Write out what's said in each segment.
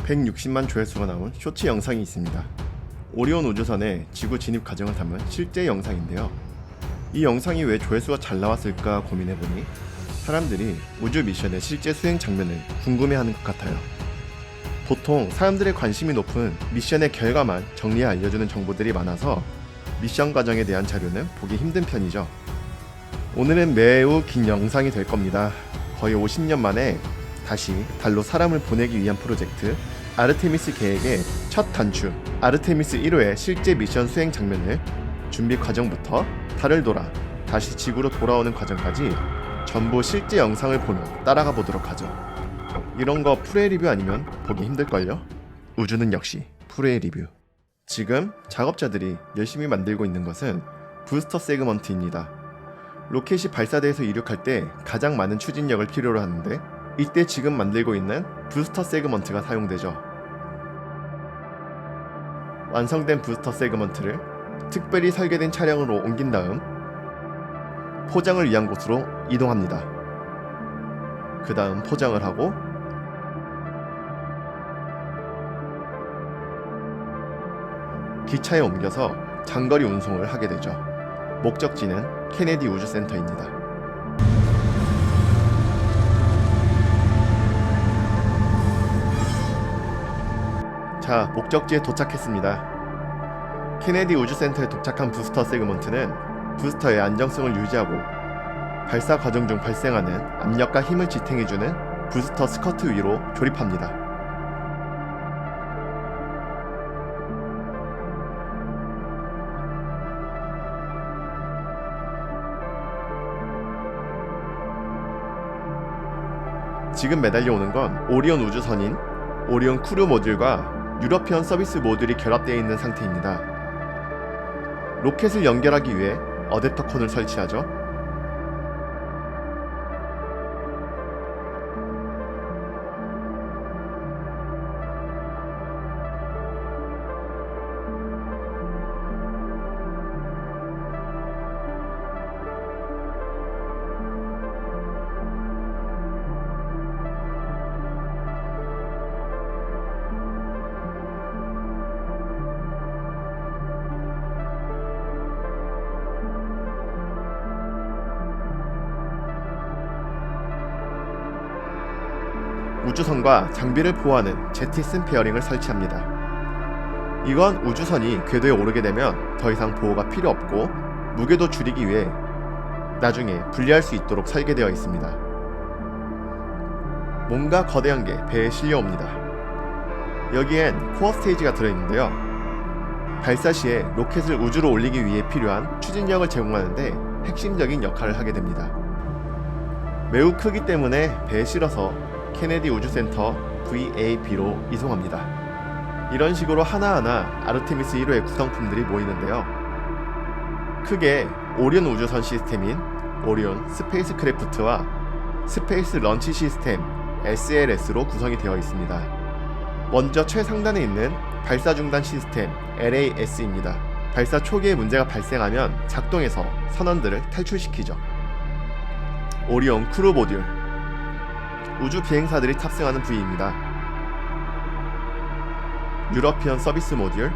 160만 조회수가 나온 쇼츠 영상이 있습니다. 오리온 우주선의 지구 진입 과정을 담은 실제 영상인데요. 이 영상이 왜 조회수가 잘 나왔을까 고민해보니 사람들이 우주 미션의 실제 수행 장면을 궁금해하는 것 같아요. 보통 사람들의 관심이 높은 미션의 결과만 정리해 알려주는 정보들이 많아서 미션 과정에 대한 자료는 보기 힘든 편이죠. 오늘은 매우 긴 영상이 될 겁니다. 거의 50년 만에 다시 달로 사람을 보내기 위한 프로젝트 아르테미스 계획의 첫 단추 아르테미스 1호의 실제 미션 수행 장면을 준비 과정부터 달을 돌아 다시 지구로 돌아오는 과정까지 전부 실제 영상을 보며 따라가 보도록 하죠. 이런 거 풀웨이 리뷰 아니면 보기 힘들걸요? 우주는 역시 풀웨이 리뷰. 지금 작업자들이 열심히 만들고 있는 것은 부스터 세그먼트입니다. 로켓이 발사대에서 이륙할 때 가장 많은 추진력을 필요로 하는데 이때 지금 만들고 있는 부스터 세그먼트가 사용되죠. 완성된 부스터 세그먼트를 특별히 설계된 차량으로 옮긴 다음 포장을 위한 곳으로 이동합니다. 그 다음 포장을 하고 기차에 옮겨서 장거리 운송을 하게 되죠. 목적지는 케네디 우주센터입니다. 자, 목적지에 도착했습니다. 케네디 우주센터에 도착한 부스터 세그먼트는 부스터의 안정성을 유지하고 발사 과정 중 발생하는 압력과 힘을 지탱해주는 부스터 스커트 위로 조립합니다. 지금 매달려 오는 건 오리온 우주선인 오리온 크루 모듈과 유러피언 서비스 모듈이 결합되어 있는 상태입니다. 로켓을 연결하기 위해 어댑터 콘을 설치하죠. 우주선과 장비를 보호하는 제티슨 페어링을 설치합니다. 이건 우주선이 궤도에 오르게 되면 더 이상 보호가 필요 없고 무게도 줄이기 위해 나중에 분리할 수 있도록 설계되어 있습니다. 뭔가 거대한 게 배에 실려옵니다. 여기엔 코어 스테이지가 들어있는데요. 발사 시에 로켓을 우주로 올리기 위해 필요한 추진력을 제공하는데 핵심적인 역할을 하게 됩니다. 매우 크기 때문에 배에 실어서 케네디 우주센터 VAB로 이송합니다. 이런 식으로 하나하나 아르테미스 1호의 구성품들이 모이는데요. 크게 오리온 우주선 시스템인 오리온 스페이스 크래프트와 스페이스 런치 시스템 SLS로 구성이 되어 있습니다. 먼저 최상단에 있는 발사 중단 시스템 LAS입니다. 발사 초기에 문제가 발생하면 작동해서 선원들을 탈출시키죠. 오리온 크루 모듈 우주 비행사들이 탑승하는 부위입니다. 유러피언 서비스 모듈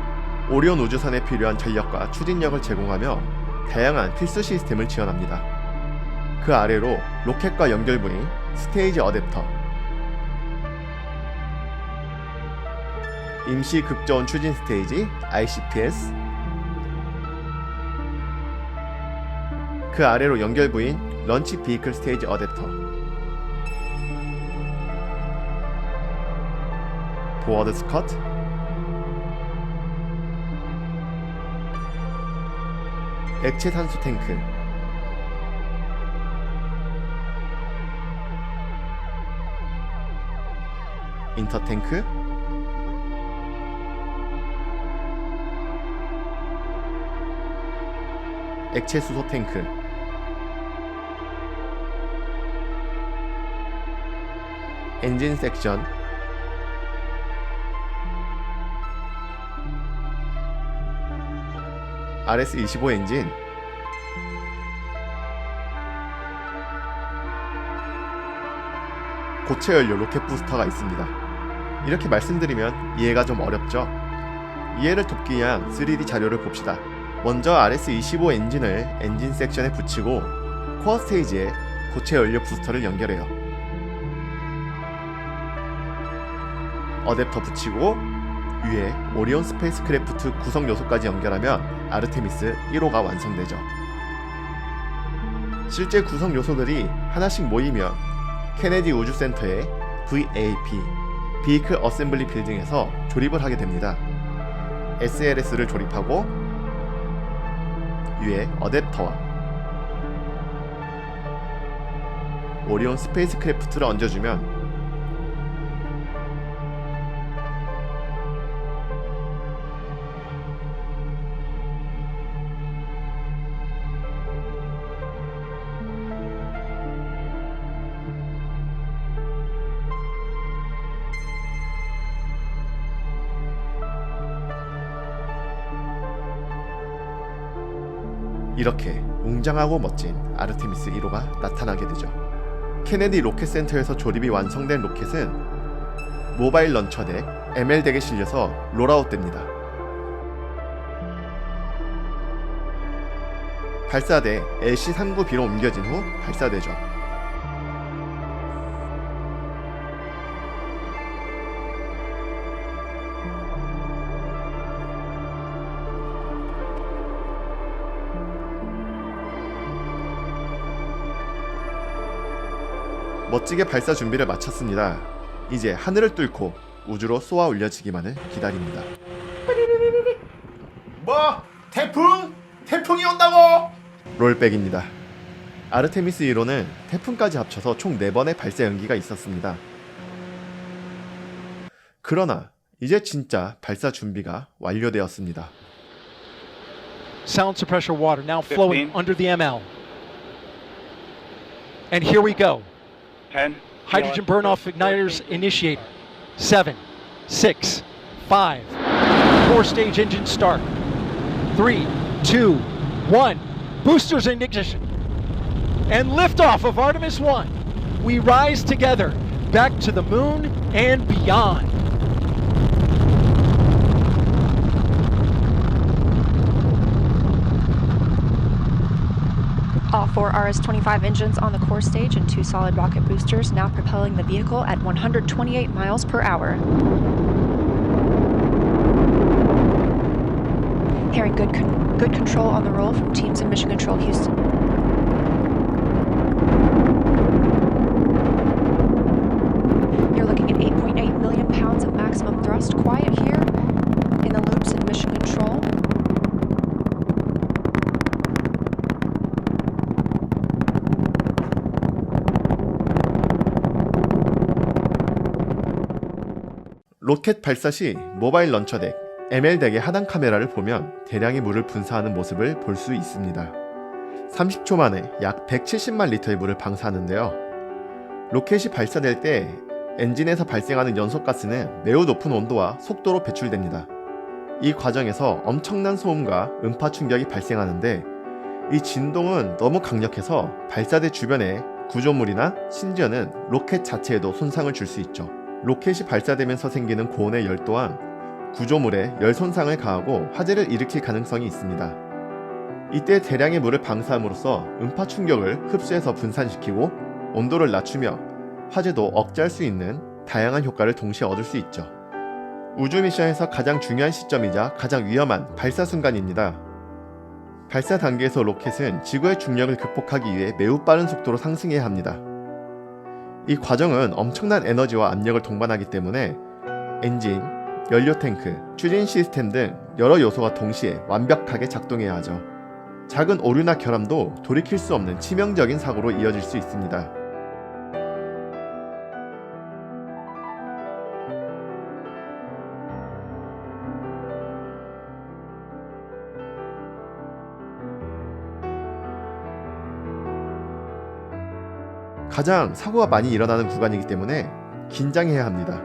오리온 우주선에 필요한 전력과 추진력을 제공하며 다양한 필수 시스템을 지원합니다. 그 아래로 로켓과 연결 부인 스테이지 어댑터 임시 극저온 추진 스테이지 ICPS 그 아래로 연결 부인 런치 비이클 스테이지 어댑터 보워드 스커트 액체 산소 탱크 인터 탱크 액체 수소 탱크 엔진 섹션 RS-25 엔진 고체 연료 로켓 부스터가 있습니다. 이렇게 말씀드리면 이해가 좀 어렵죠? 이해를 돕기 위한 3D 자료를 봅시다. 먼저 RS-25 엔진을 엔진 섹션에 붙이고 코어 스테이지에 고체 연료 부스터를 연결해요. 어댑터 붙이고 위에 오리온 스페이스크래프트 구성 요소까지 연결하면 아르테미스 1호가 완성되죠. 실제 구성 요소들이 하나씩 모이면 케네디 우주센터의 VAP Vehicle Assembly Building에서 조립을 하게 됩니다. SLS를 조립하고 위에 어댑터와 오리온 스페이스크래프트를 얹어주면 이렇게 웅장하고 멋진 아르테미스 1호가 나타나게 되죠. 케네디 로켓센터에서 조립이 완성된 로켓은 모바일 런처덱 ML덱에 실려서 롤아웃됩니다. 발사대 LC-39B로 옮겨진 후 발사되죠. 멋지게 발사 준비를 마쳤습니다. 이제 하늘을 뚫고 우주로 쏘아 올려지기만을 기다립니다. 뭐? 태풍? 태풍이 온다고? 롤백입니다. 아르테미스 1호는 태풍까지 합쳐서 총 4번의 발사 연기가 있었습니다. 그러나 이제 진짜 발사 준비가 완료되었습니다. Sound suppressor water now flowing 15. under the ML. And here we go. 10. Hydrogen burn-off igniters initiated. 7, 6, 5. Core stage engine start. 3, 2, 1. Boosters in ignition. And liftoff of Artemis 1. We rise together back to the moon and beyond. All 4 RS-25 engines on the core stage and 2 solid rocket boosters now propelling the vehicle at 128 miles per hour. Hearing good control on the roll from teams in Mission Control Houston. You're looking at 8.8 million pounds of maximum thrust. Quiet here in the loops in Mission Control. 로켓 발사 시 모바일 런처덱 ML덱의 하단 카메라를 보면 대량의 물을 분사하는 모습을 볼 수 있습니다. 30초 만에 약 170만 리터의 물을 방사하는데요. 로켓이 발사될 때 엔진에서 발생하는 연소가스는 매우 높은 온도와 속도로 배출됩니다. 이 과정에서 엄청난 소음과 음파 충격이 발생하는데 이 진동은 너무 강력해서 발사대 주변의 구조물이나 심지어는 로켓 자체에도 손상을 줄 수 있죠. 로켓이 발사되면서 생기는 고온의 열 또한 구조물에 열 손상을 가하고 화재를 일으킬 가능성이 있습니다. 이때 대량의 물을 방사함으로써 음파 충격을 흡수해서 분산시키고 온도를 낮추며 화재도 억제할 수 있는 다양한 효과를 동시에 얻을 수 있죠. 우주 미션에서 가장 중요한 시점이자 가장 위험한 발사 순간입니다. 발사 단계에서 로켓은 지구의 중력을 극복하기 위해 매우 빠른 속도로 상승해야 합니다. 이 과정은 엄청난 에너지와 압력을 동반하기 때문에 엔진, 연료 탱크, 추진 시스템 등 여러 요소가 동시에 완벽하게 작동해야 하죠. 작은 오류나 결함도 돌이킬 수 없는 치명적인 사고로 이어질 수 있습니다. 가장 사고가 많이 일어나는 구간이기 때문에 긴장해야 합니다.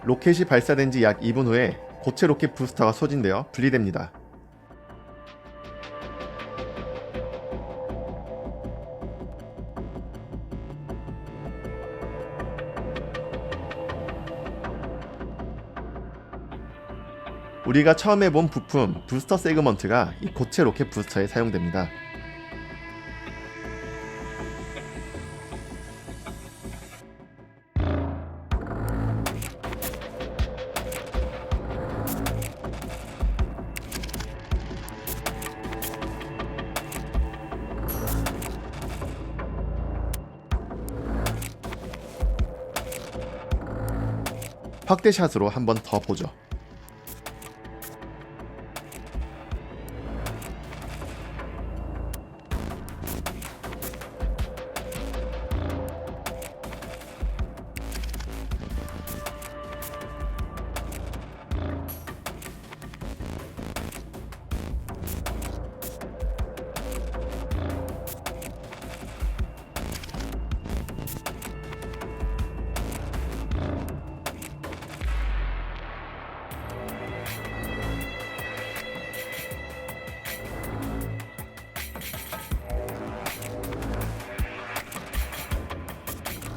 로켓이 발사된 지 약 2분 후에 고체 로켓 부스터가 소진되어 분리됩니다. 우리가 처음에 본 부품 부스터 세그먼트가 이 고체 로켓 부스터에 사용됩니다. 확대샷으로 한 번 더 보죠.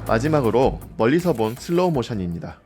마지막으로 멀리서 본 슬로우 모션입니다.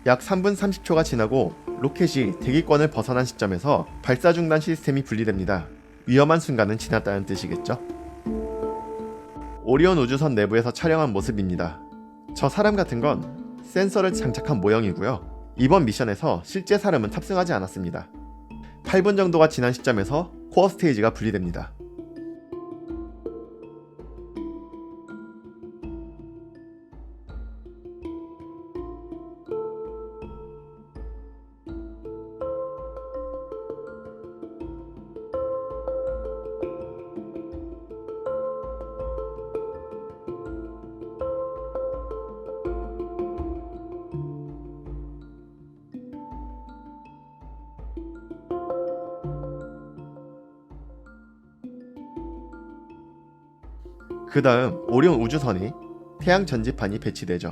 약 3분 30초가 지나고 로켓이 대기권을 벗어난 시점에서 발사 중단 시스템이 분리됩니다. 위험한 순간은 지났다는 뜻이겠죠? 오리온 우주선 내부에서 촬영한 모습입니다. 저 사람 같은 건 센서를 장착한 모형이고요. 이번 미션에서 실제 사람은 탑승하지 않았습니다. 8분 정도가 지난 시점에서 코어 스테이지가 분리됩니다. 그 다음 오리온 우주선이 태양 전지판이 배치되죠.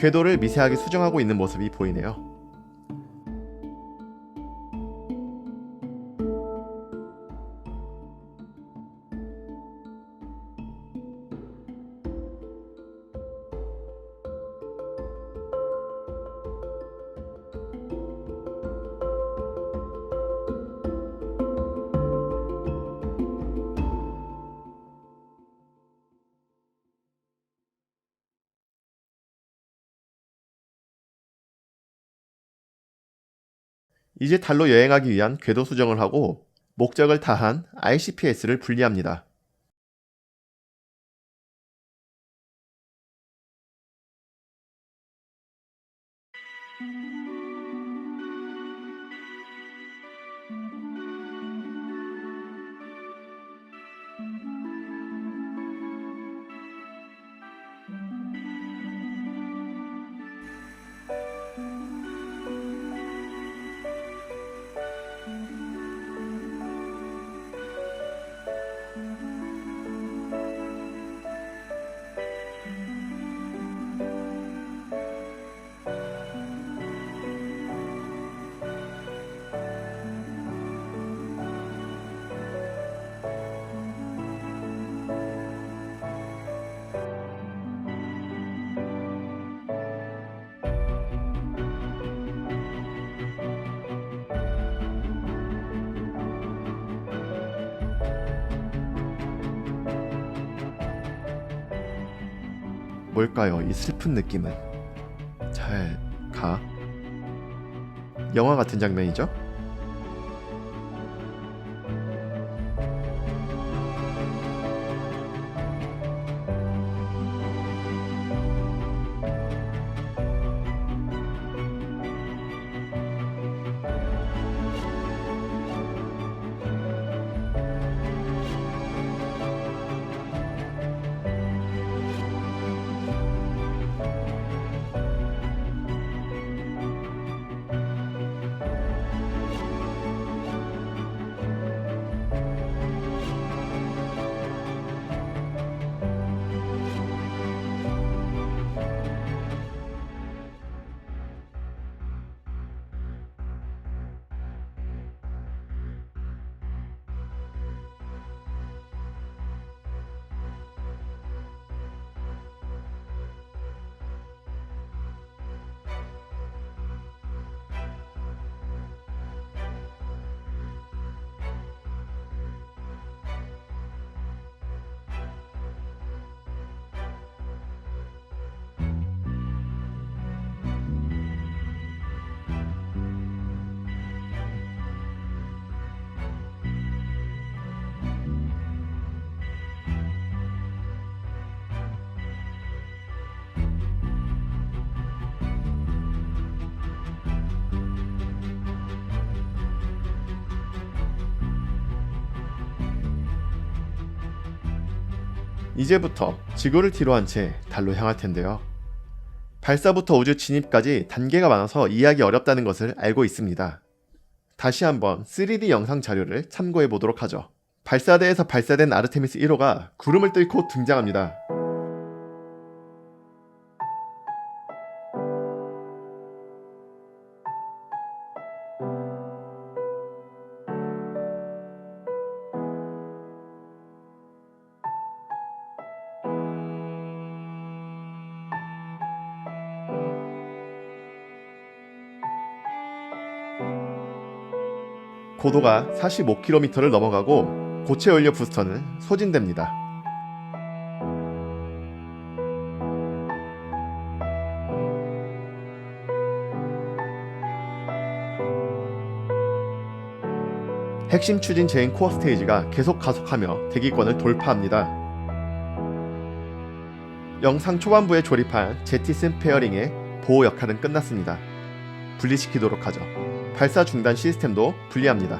궤도를 미세하게 수정하고 있는 모습이 보이네요. 이제 달로 여행하기 위한 궤도 수정을 하고 목적을 다한 ICPS를 분리합니다. 뭘까요? 이 슬픈 느낌은. 잘 가? 영화 같은 장면이죠? 이제부터 지구를 뒤로한 채 달로 향할 텐데요. 발사부터 우주 진입까지 단계가 많아서 이해하기 어렵다는 것을 알고 있습니다. 다시 한번 3D 영상 자료를 참고해 보도록 하죠. 발사대에서 발사된 아르테미스 1호가 구름을 뚫고 등장합니다. 고도가 45km를 넘어가고 고체 연료 부스터는 소진됩니다. 핵심 추진 체인 코어 스테이지가 계속 가속하며 대기권을 돌파합니다. 영상 초반부에 조립한 제티슨 페어링의 보호 역할은 끝났습니다. 분리시키도록 하죠. 발사 중단 시스템도 분리합니다.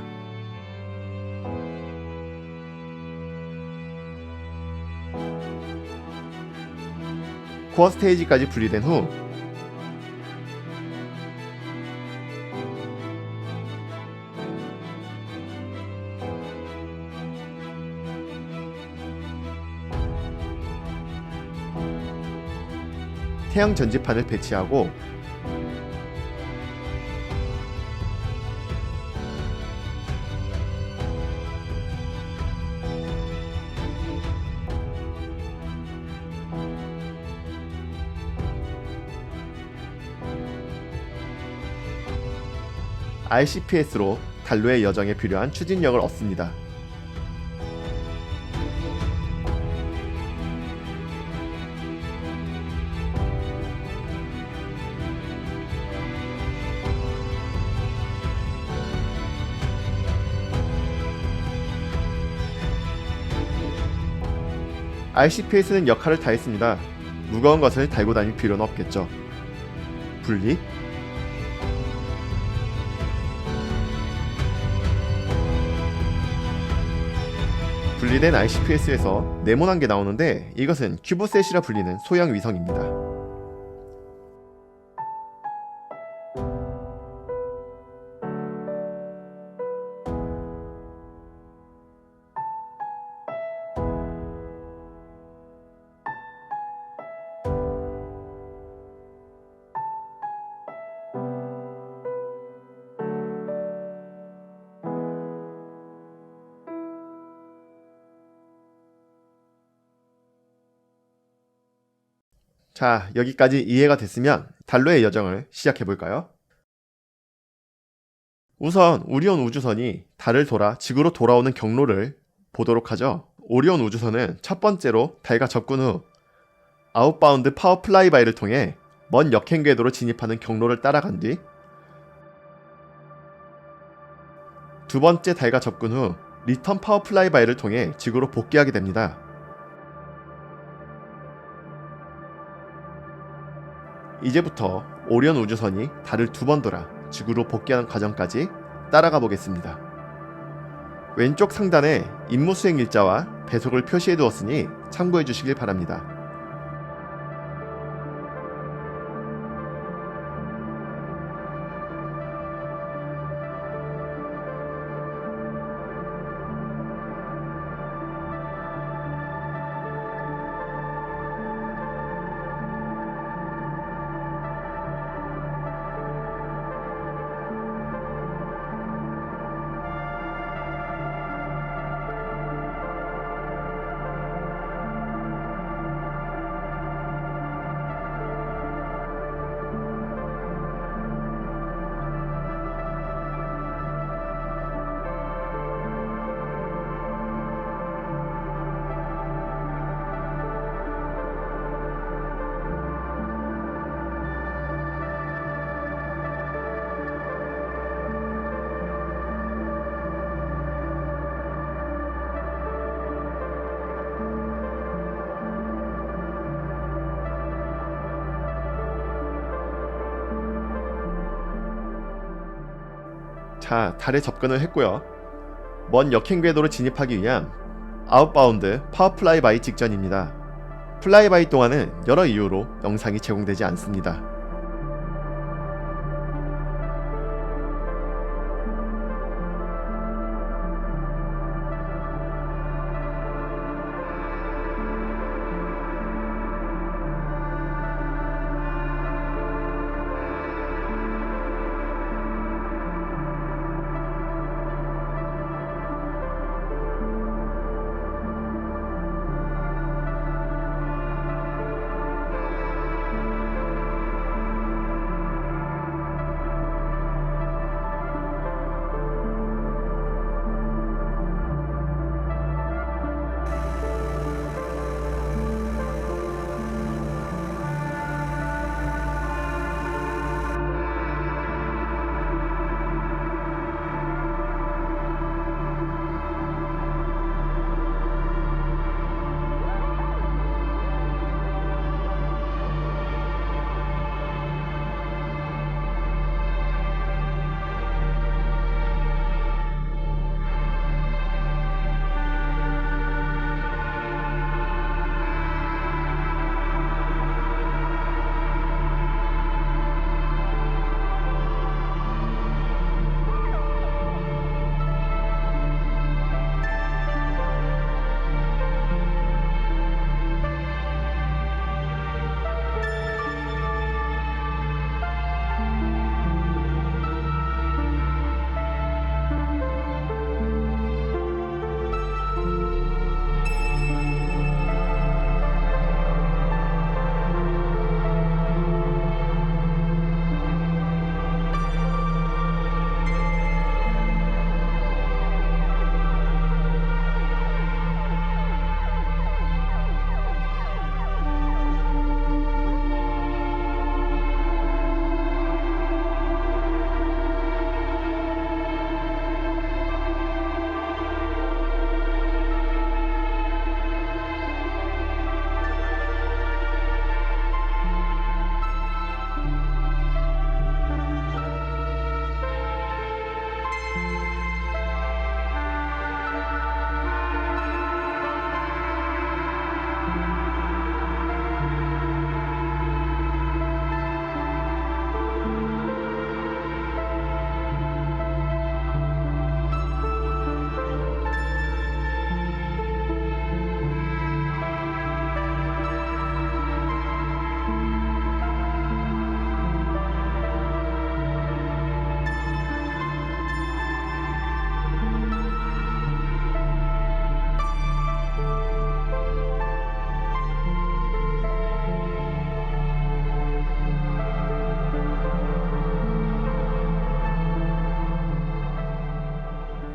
코어 스테이지까지 분리된 후 태양 전지판을 배치하고 ICPS로 달로의 여정에 필요한 추진력을 얻습니다. RCPS는 역할을 다했습니다. 무거운 것을 달고 다닐 필요는 없겠죠. 분리? 분리된 RCPS에서 네모난 게 나오는데 이것은 큐브셋이라 불리는 소형 위성입니다. 자, 여기까지 이해가 됐으면 달로의 여정을 시작해볼까요? 우선 오리온 우주선이 달을 돌아 지구로 돌아오는 경로를 보도록 하죠. 오리온 우주선은 첫 번째로 달과 접근 후 아웃바운드 파워 플라이바이를 통해 먼 역행 궤도로 진입하는 경로를 따라간 뒤 두 번째 달과 접근 후 리턴 파워 플라이바이를 통해 지구로 복귀하게 됩니다. 이제부터 오리온 우주선이 달을 두 번 돌아 지구로 복귀하는 과정까지 따라가 보겠습니다. 왼쪽 상단에 임무 수행 일자와 배속을 표시해 두었으니 참고해 주시길 바랍니다. 자, 달에 접근을 했고요. 먼 역행 궤도로 진입하기 위한 아웃바운드 파워 플라이바이 직전입니다. 플라이바이 동안은 여러 이유로 영상이 제공되지 않습니다.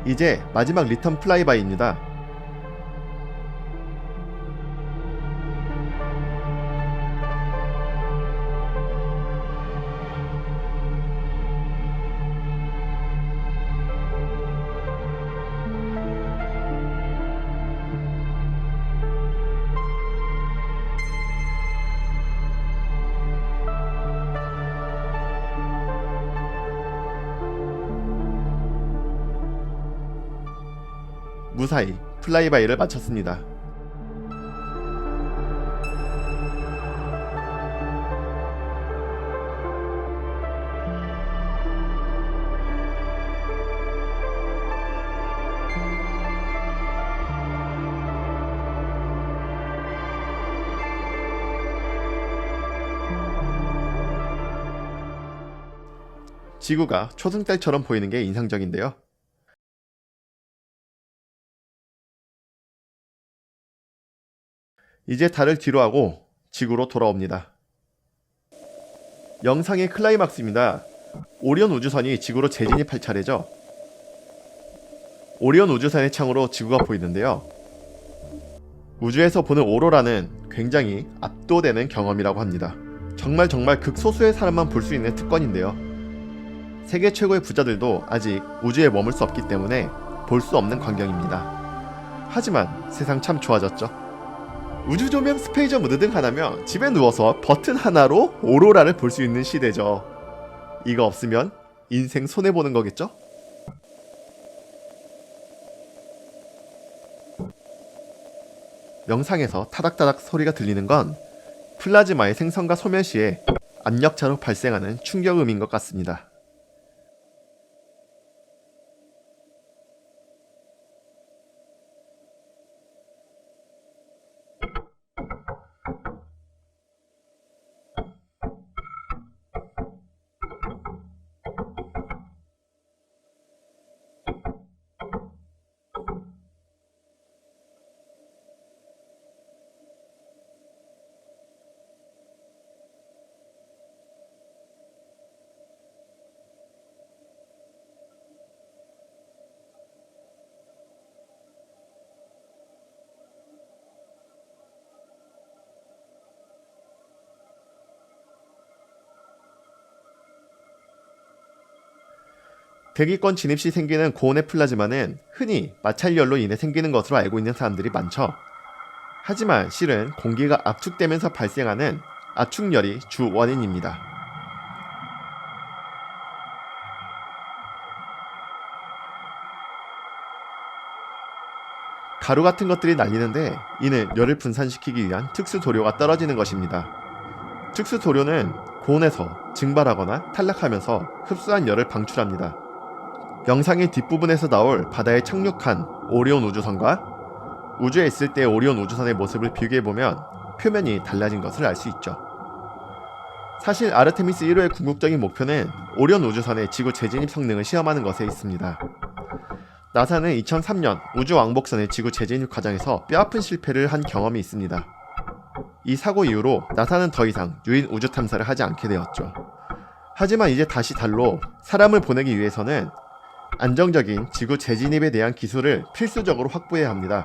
이제 마지막 리턴 플라이바이입니다. 무사히 플라이바이를 마쳤습니다. 지구가 초승달처럼 보이는 게 인상적인데요. 이제 달을 뒤로하고 지구로 돌아옵니다. 영상의 클라이막스입니다. 오리온 우주선이 지구로 재진입할 차례죠. 오리온 우주선의 창으로 지구가 보이는데요. 우주에서 보는 오로라는 굉장히 압도되는 경험이라고 합니다. 정말 극소수의 사람만 볼 수 있는 특권인데요. 세계 최고의 부자들도 아직 우주에 머물 수 없기 때문에 볼 수 없는 광경입니다. 하지만 세상 참 좋아졌죠. 우주 조명, 스페이저 모드 등 하나면 집에 누워서 버튼 하나로 오로라를 볼 수 있는 시대죠. 이거 없으면 인생 손해보는 거겠죠? 영상에서 타닥타닥 소리가 들리는 건 플라즈마의 생성과 소멸 시에 압력차로 발생하는 충격음인 것 같습니다. 대기권 진입 시 생기는 고온의 플라즈마는 흔히 마찰열로 인해 생기는 것으로 알고 있는 사람들이 많죠. 하지만 실은 공기가 압축되면서 발생하는 압축열이 주 원인입니다. 가루 같은 것들이 날리는데 이는 열을 분산시키기 위한 특수 도료가 떨어지는 것입니다. 특수 도료는 고온에서 증발하거나 탈락하면서 흡수한 열을 방출합니다. 영상의 뒷부분에서 나올 바다에 착륙한 오리온 우주선과 우주에 있을 때 오리온 우주선의 모습을 비교해보면 표면이 달라진 것을 알 수 있죠. 사실 아르테미스 1호의 궁극적인 목표는 오리온 우주선의 지구 재진입 성능을 시험하는 것에 있습니다. 나사는 2003년 우주 왕복선의 지구 재진입 과정에서 뼈아픈 실패를 한 경험이 있습니다. 이 사고 이후로 나사는 더 이상 유인 우주 탐사를 하지 않게 되었죠. 하지만 이제 다시 달로 사람을 보내기 위해서는 안정적인 지구 재진입에 대한 기술을 필수적으로 확보해야 합니다.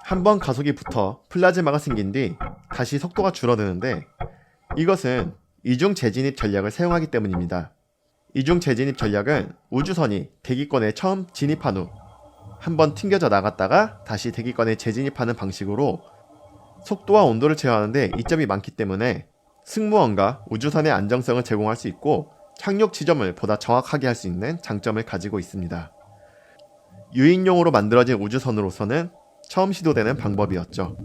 한번 가속이 붙어 플라즈마가 생긴 뒤 다시 속도가 줄어드는데 이것은 이중 재진입 전략을 사용하기 때문입니다. 이중 재진입 전략은 우주선이 대기권에 처음 진입한 후 한번 튕겨져 나갔다가 다시 대기권에 재진입하는 방식으로 속도와 온도를 제어하는데 이점이 많기 때문에 승무원과 우주선의 안정성을 제공할 수 있고 착륙 지점을 보다 정확하게 할 수 있는 장점을 가지고 있습니다. 유인용으로 만들어진 우주선으로서는 처음 시도되는 방법이었죠.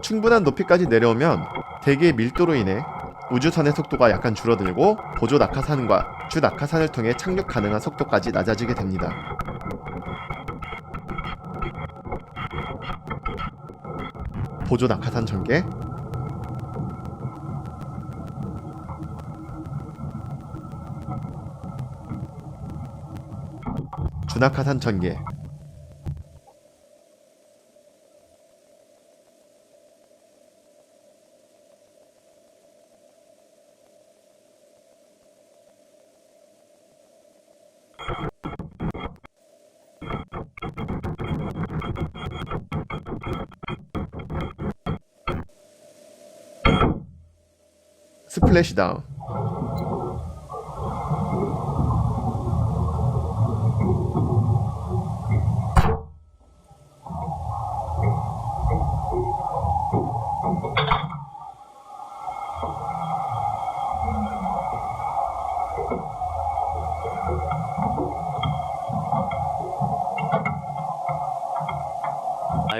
충분한 높이까지 내려오면 대기의 밀도로 인해 우주선의 속도가 약간 줄어들고 보조 낙하산과 주 낙하산을 통해 착륙 가능한 속도까지 낮아지게 됩니다. 보조 낙하산 전개, 주낙하산 전개, 스플래시다운,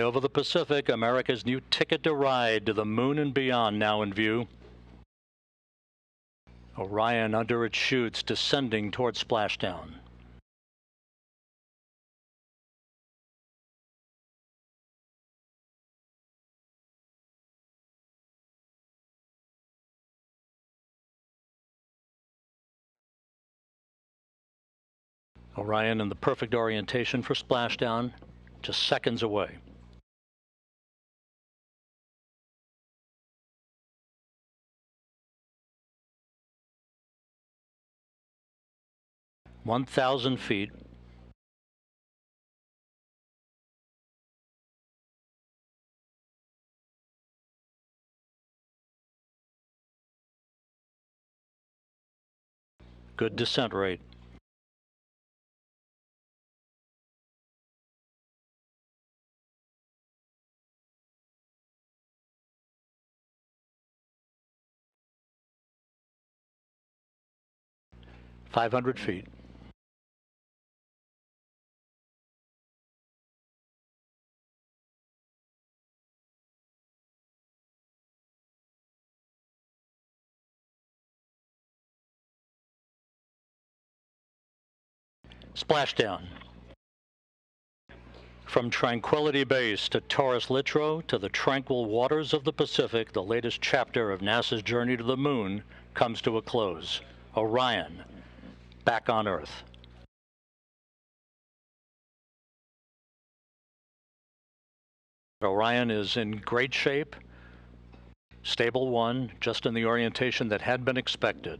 Over the Pacific, America's new ticket to ride to the moon and beyond now in view. Orion under its chutes descending toward splashdown. Orion in the perfect orientation for splashdown, just seconds away. (1,000 feet). Good descent rate. (500 feet). Splashdown. From Tranquility Base to Taurus Littrow to the tranquil waters of the Pacific, the latest chapter of NASA's journey to the moon comes to a close. Orion, back on Earth. Orion is in great shape. Stable 1, just in the orientation that had been expected.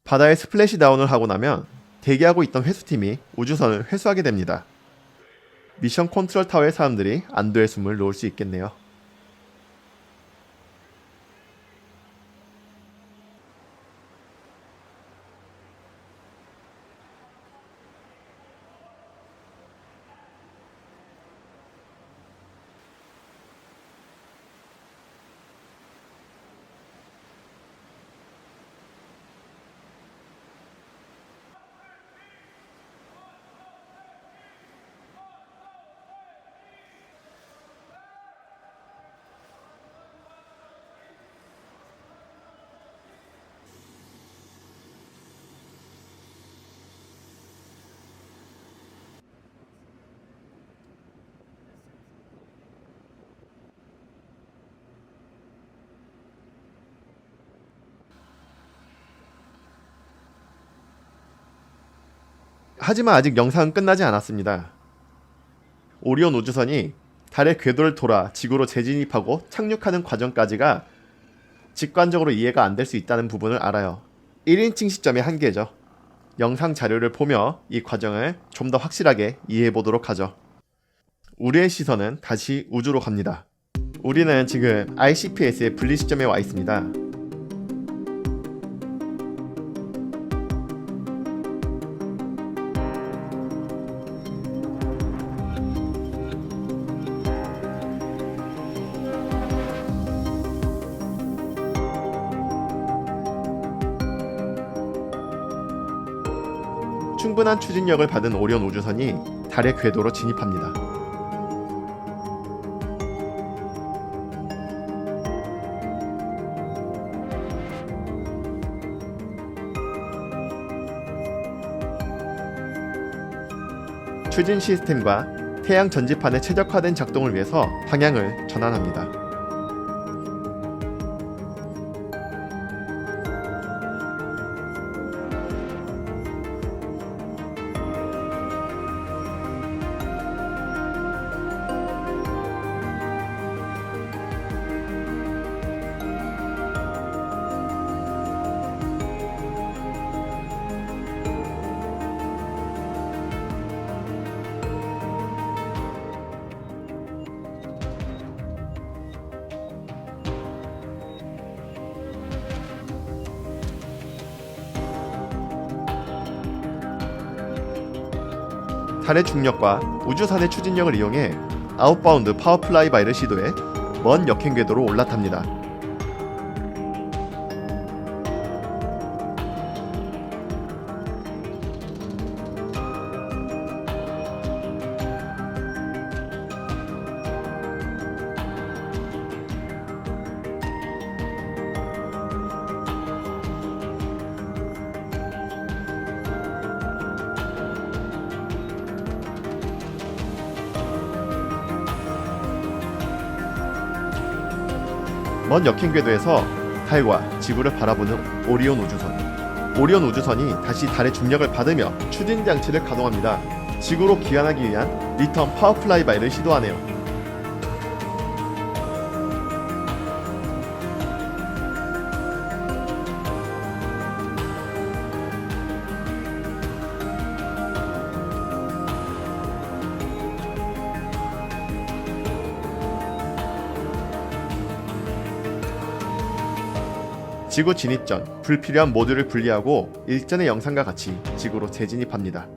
바다에 스플래시 다운을 하고 나면 대기하고 있던 회수팀이 우주선을 회수하게 됩니다. 미션 컨트롤 타워의 사람들이 안도의 숨을 놓을 수 있겠네요. 하지만 아직 영상은 끝나지 않았습니다. 오리온 우주선이 달의 궤도를 돌아 지구로 재진입하고 착륙하는 과정까지가 직관적으로 이해가 안 될 수 있다는 부분을 알아요. 1인칭 시점의 한계죠. 영상 자료를 보며 이 과정을 좀 더 확실하게 이해해 보도록 하죠. 우리의 시선은 다시 우주로 갑니다. 우리는 지금 ICPS의 분리 시점에 와 있습니다. 충분한 추진력을 받은 오리온 우주선이 달의 궤도로 진입합니다. 추진 시스템과 태양 전지판의 최적화된 작동을 위해서 방향을 전환합니다. 달의 중력과 우주선의 추진력을 이용해 아웃바운드 파워플라이바이를 시도해 먼 역행 궤도로 올라탑니다. 먼 역행 궤도에서 달과 지구를 바라보는 오리온 우주선. 오리온 우주선이 다시 달의 중력을 받으며 추진 장치를 가동합니다. 지구로 귀환하기 위한 리턴 파워플라이바이를 시도하네요. 지구 진입 전 불필요한 모듈을 분리하고 일전의 영상과 같이 지구로 재진입합니다.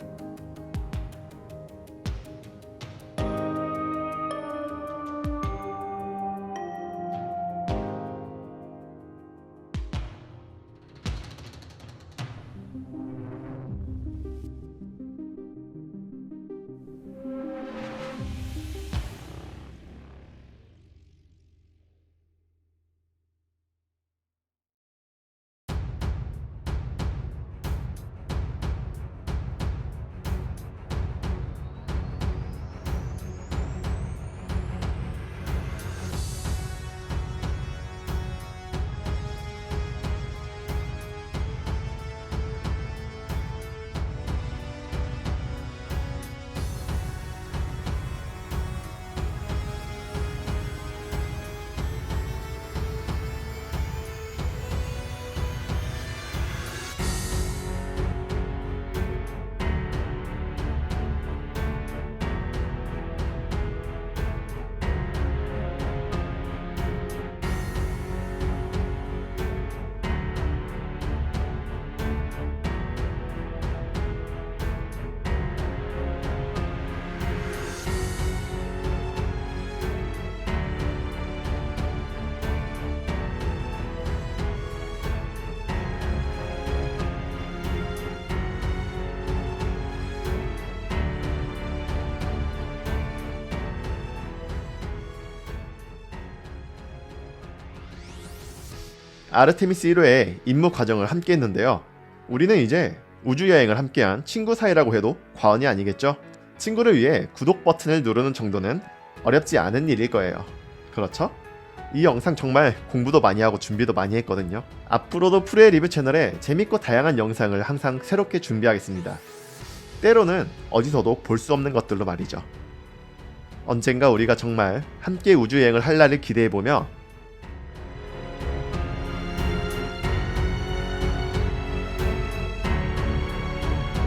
아르테미스 1호의 임무 과정을 함께 했는데요. 우리는 이제 우주여행을 함께한 친구 사이라고 해도 과언이 아니겠죠? 친구를 위해 구독 버튼을 누르는 정도는 어렵지 않은 일일 거예요. 그렇죠? 이 영상 정말 공부도 많이 하고 준비도 많이 했거든요. 앞으로도 프로의 리뷰 채널에 재밌고 다양한 영상을 항상 새롭게 준비하겠습니다. 때로는 어디서도 볼 수 없는 것들로 말이죠. 언젠가 우리가 정말 함께 우주여행을 할 날을 기대해보며